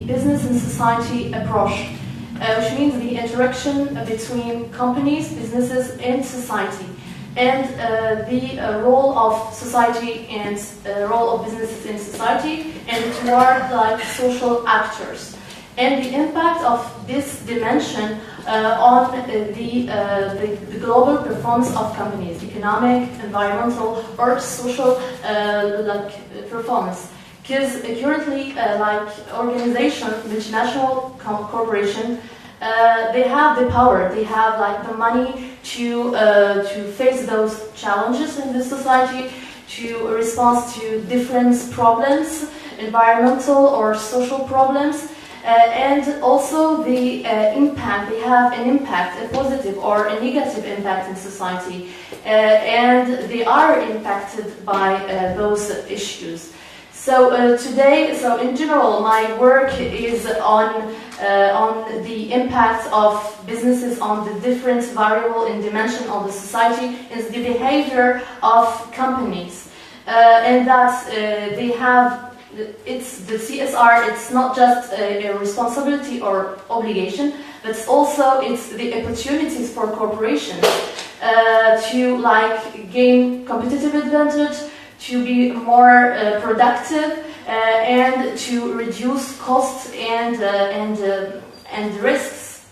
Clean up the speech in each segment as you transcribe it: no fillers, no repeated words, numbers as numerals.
business and society approach, which means the interaction between companies, businesses, and society, and the role of society and role of businesses in society, and toward like social actors, and the impact of this dimension on the global performance of companies, economic, environmental, or social performance. Because currently, like organizations, multinational corporations, they have the power, they have like the money to face those challenges in the society, to respond to different problems, environmental or social problems, and also the impact. They have an impact, a positive or a negative impact in society, and they are impacted by those issues. So today, so in general, my work is on the impact of businesses on the different variable and dimension of the society and the behavior of companies, and that they have. It's the CSR. It's not just a responsibility or obligation, but it's the opportunities for corporations to like gain competitive advantage, to be more productive, and to reduce costs and risks.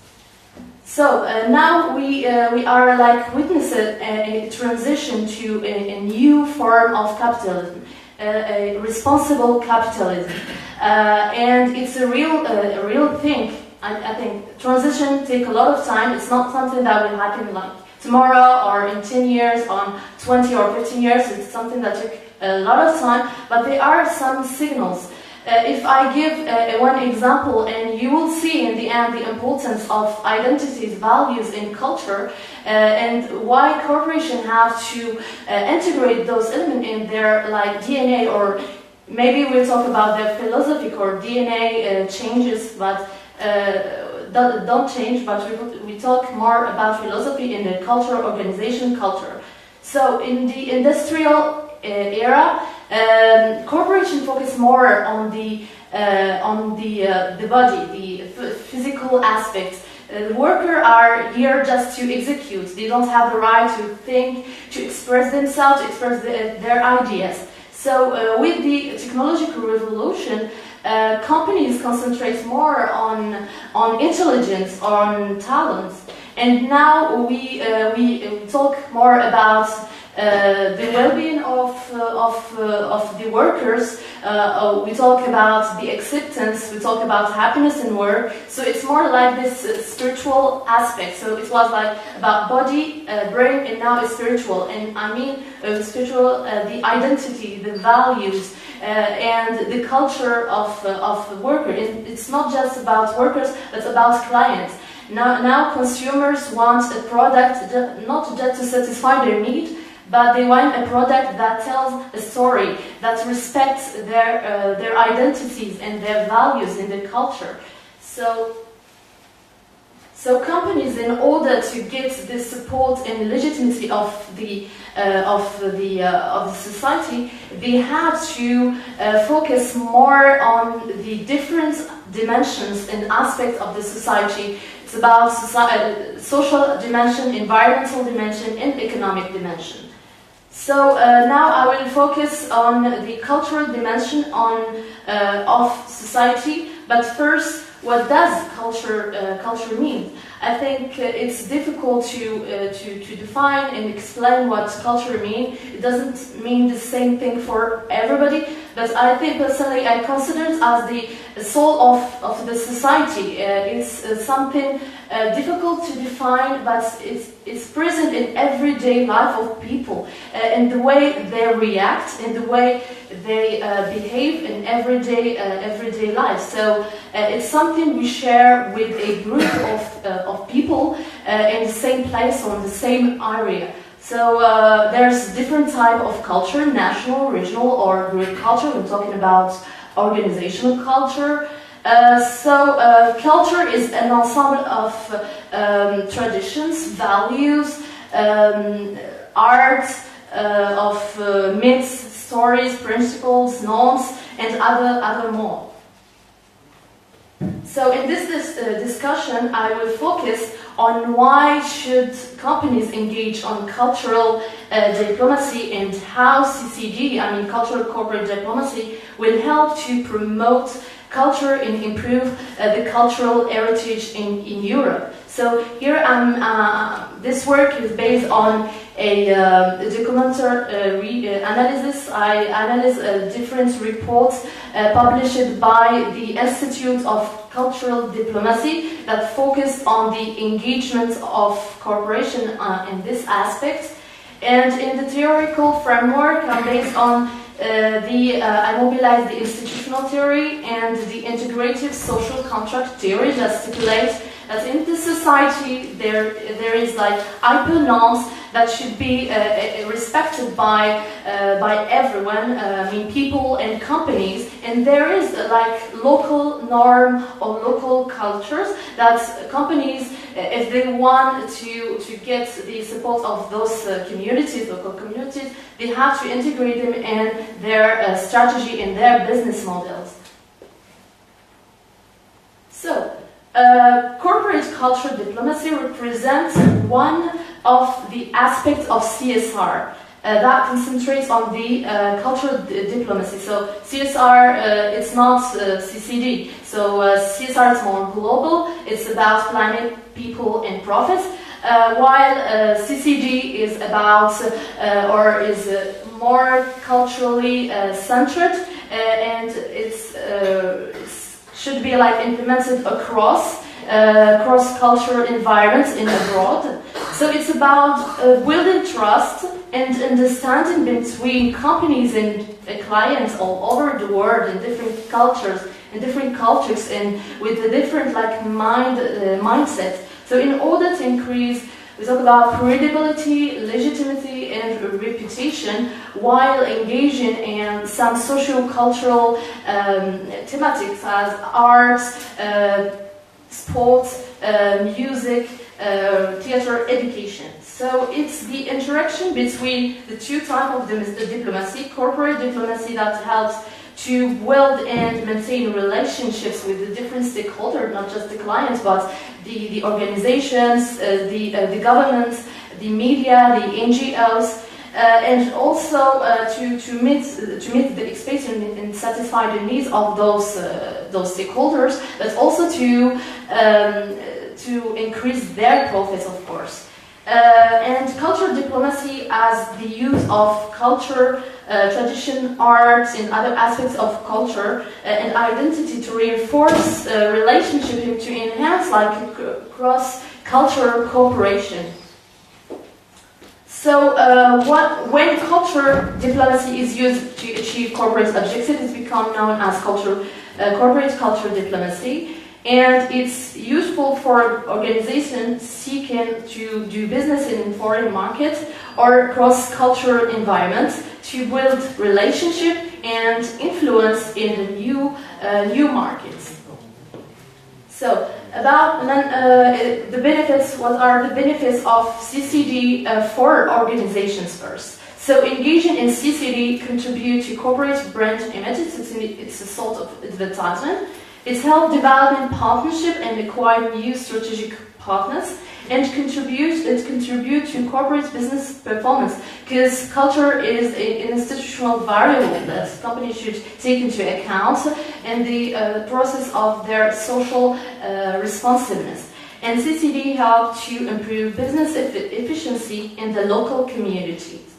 So now we are like witnessing a transition to a new form of capitalism, a responsible capitalism, and it's a real thing. I think transition takes a lot of time. It's not something that will happen like tomorrow or in 10 years, on 20 or 15 years. It's something that took a lot of time, but there are some signals. If I give one example, and you will see in the end the importance of identities, values, and culture, and why corporations have to integrate those elements in their like DNA, or maybe we'll talk about their philosophy or DNA changes, but don't change, but we talk more about philosophy in the culture, organization culture. So in the industrial era, corporations focus more on the body, the physical aspects. The workers are here just to execute. They don't have the right to think, to express themselves, to express their ideas. So with the technological revolution, companies concentrate more on intelligence, on talents, and now we talk more about the well-being of the workers. We talk about the acceptance. We talk about happiness in work. So it's more like this spiritual aspect. So it was like about body, brain, and now it's spiritual. And I mean spiritual, the identity, the values, and the culture of the worker. It's not just about workers, but about clients. Now consumers want a product not just to satisfy their need, but they want a product that tells a story, that respects their identities and their values in the culture. So companies, in order to get the support and legitimacy of the society, they have to focus more on the different dimensions and aspects of the society. It's about social dimension, environmental dimension, and economic dimension. So now I will focus on the cultural dimension of society. But first, what does culture mean? I think it's difficult to define and explain what culture means. It doesn't mean the same thing for everybody, but I think personally I consider it as the soul of the society. It's something difficult to define, but it's present in everyday life of people, in the way they react, in the way they behave in everyday life. So it's something we share with a group of people in the same place or in the same area. So there's different type of culture: national, regional, or group culture. We're talking about organizational culture. Culture is an ensemble of traditions, values, art, of myths, stories, principles, norms, and other more. So in this discussion, I will focus on why should companies engage on cultural diplomacy and how CCD, I mean cultural corporate diplomacy, will help to promote culture and improve the cultural heritage in Europe. So here this work is based on a documentary analysis. I analyze different reports published by the Institute of Cultural Diplomacy that focused on the engagement of cooperation in this aspect. And in the theoretical framework, I'm based on I mobilize the institutional theory and the integrative social contract theory that stipulates that in the society there is like hyper norms that should be respected by everyone, I mean people and companies, and there is like local norm or local cultures that companies, if they want to get the support of those communities, local communities, they have to integrate them in their strategy and their business models. So, corporate cultural diplomacy represents one of the aspects of CSR that concentrates on the cultural diplomacy. So CSR, it's not CCD. So CSR is more global. It's about planet, people, and profits. While CCD is about or is more culturally centered, and it's should be like implemented across cross-cultural environments in abroad. So it's about building trust and understanding between companies and clients all over the world in different cultures and with a different like mindset. So in order to increase, we talk about credibility, legitimacy, and reputation while engaging in some socio-cultural thematics as arts, sports, music, theater, education. So it's the interaction between the two types of diplomacy, corporate diplomacy that helps to build and maintain relationships with the different stakeholders, not just the clients, but the organizations, the governments, the media, the NGOs, and also to meet the expectation and satisfy the needs of those stakeholders, but also to increase their profits, of course. And cultural diplomacy as the use of culture, tradition, arts, and other aspects of culture and identity to reinforce relationship and to enhance like cross-cultural cooperation. So when culture diplomacy is used to achieve corporate objectives, it's become known as corporate culture diplomacy. And it's useful for organizations seeking to do business in foreign markets or cross-cultural environments to build relationship and influence in the new markets. So, about the benefits, what are the benefits of CCD for organizations first? So, engaging in CCD contribute to corporate brand image. It's a sort of advertisement. It's helped development partnership and acquire new strategic partners, and it contributes to corporate business performance, because culture is an institutional variable that companies should take into account in the process of their social responsiveness. And CCD helps to improve business efficiency in the local communities.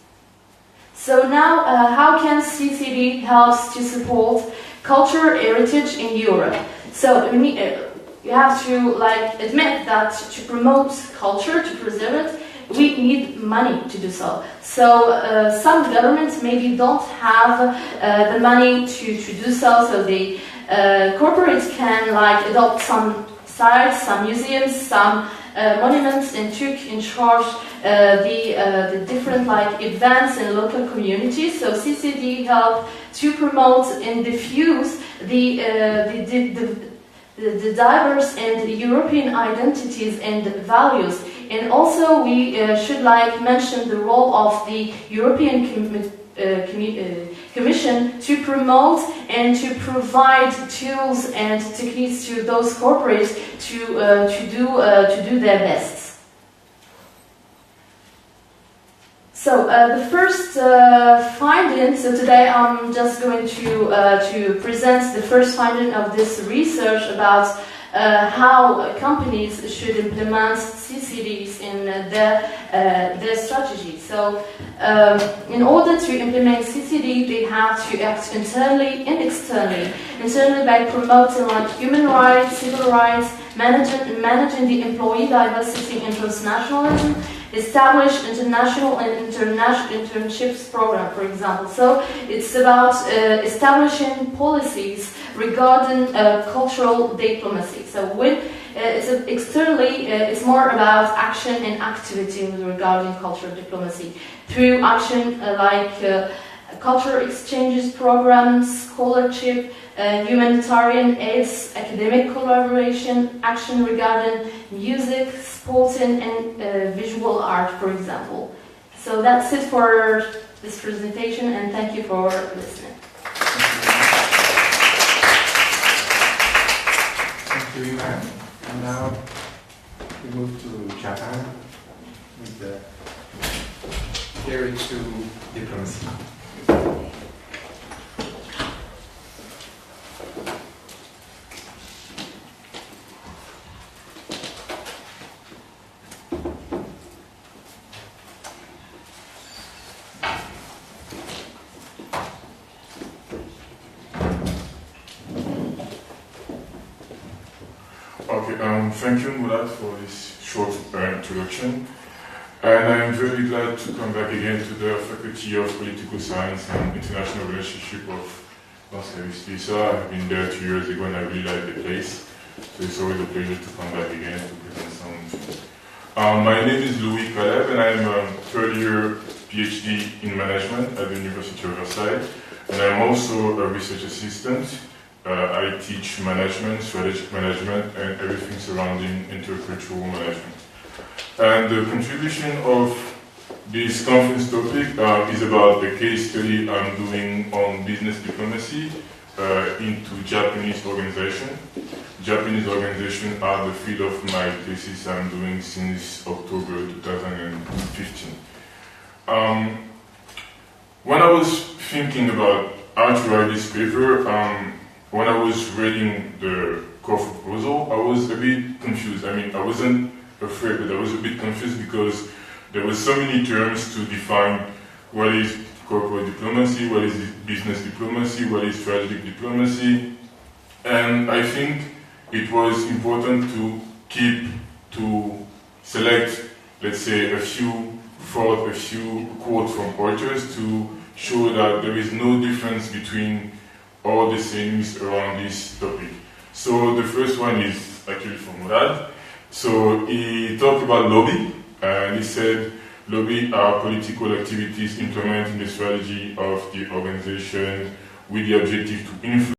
So now, how can CCD help to support cultural heritage in Europe? So you have to like admit that to promote culture, to preserve it, we need money to do so. So some governments maybe don't have the money to do so. So the corporates can like adopt some sites, some museums, some monuments, and took in charge the different like events in local communities. So CCD helped to promote and diffuse the diverse and European identities and values. And also we should like mention the role of the European Commission to promote and to provide tools and techniques to those corporates to do their best. So the first finding. So today I'm just going to present the first finding of this research about how companies should implement CCDs in their strategy. So in order to implement CCD, they have to act internally and externally. Internally by promoting like human rights, civil rights, managing the employee diversity and transnationalism, establish international and international internships program, for example. So it's about establishing policies regarding cultural diplomacy. So when externally, it's more about action and activity regarding cultural diplomacy through action like cultural exchanges programs, scholarship, humanitarian aids, academic collaboration, action regarding music, sporting, and visual art, for example. So that's it for this presentation, and thank you for listening. Thank you, Ioan. And now we move to Japan with the theory to diplomacy. Thank you, Murat, for this short introduction. And I'm very glad to come back again to the Faculty of Political Science and International Relationship of Banska Bystrica. I've been there 2 years ago and I really like the place. So it's always a pleasure to come back again to present some. My name is Larequoi and I'm a third-year PhD in management at the University of Versailles. And I'm also a research assistant. I teach management, strategic management, and everything surrounding intercultural management. And the contribution of this conference topic is about the case study I'm doing on business diplomacy into Japanese organization. Japanese organizations are the field of my thesis I'm doing since October 2015. When I was thinking about how to write this paper, when I was reading the core proposal, I was a bit confused. I mean, I wasn't afraid, but I was a bit confused because there were so many terms to define what is corporate diplomacy, what is business diplomacy, what is strategic diplomacy. And I think it was important to select, let's say, a few quotes from authors to show that there is no difference between all the things around this topic. So the first one is actually from Murat. So he talked about lobby, and he said lobby are political activities implementing the strategy of the organization with the objective to influence